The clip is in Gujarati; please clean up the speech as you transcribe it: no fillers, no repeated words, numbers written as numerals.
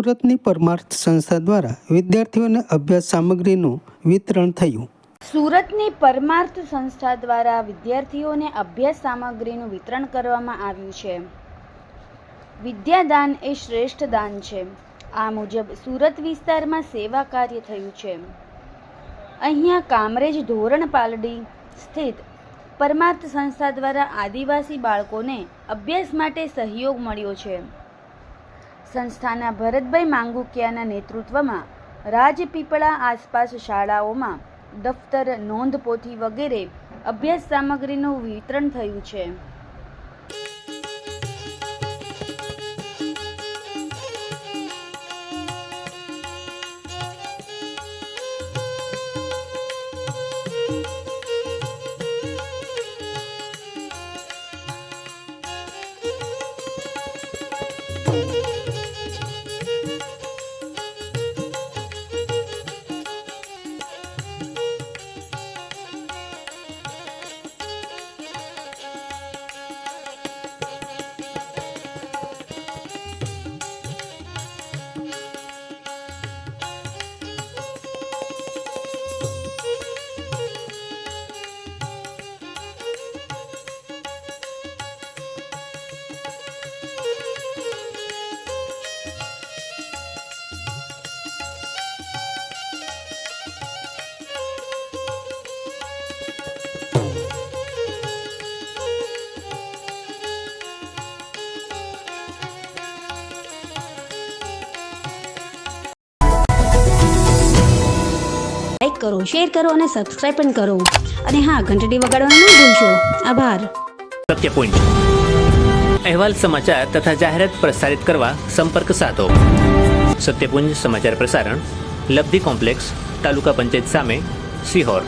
સુરતની પરમાર્થ સંસ્થા દ્વારા વિદ્યાર્થીઓને અભ્યાસ સામગ્રીનું વિતરણ થયું। સુરતની પરમાર્થ સંસ્થા દ્વારા વિદ્યાર્થીઓને અભ્યાસ સામગ્રીનું વિતરણ કરવામાં આવ્યું છે। વિદ્યાદાન એ શ્રેષ્ઠ દાન છે। આ મુજબ સુરત વિસ્તારમાં સેવા કાર્ય થયું છે। અહીંયા કામરેજ ધોરણ પાલડી સ્થિત પરમાર્થ સંસ્થા દ્વારા આદિવાસી બાળકોને અભ્યાસ માટે સહયોગ મળ્યો છે। સંસ્થાના ભરતભાઈ માંગુકિયાના નેતૃત્વમાં રાજપીપળા આસપાસ શાળાઓમાં દફતર, નોંધપોથી વગેરે અભ્યાસ સામગ્રીનું વિતરણ થયું છે। લાઈક કરો, શેર કરો અને સબસ્ક્રાઇબ પણ કરો અને હા, ઘંટડી વગાડવાનું ન ભૂલશો। આભાર। સત્યપુંજ અહેવાલ, સમાચાર તથા જાહેરાત પ્રસારિત કરવા સંપર્ક સાધો। સત્યપુંજ સમાચાર પ્રસારણ, લબ્ધિ કોમ્પ્લેક્સ, તાલુકા પંચાયત સામે, સિહોર।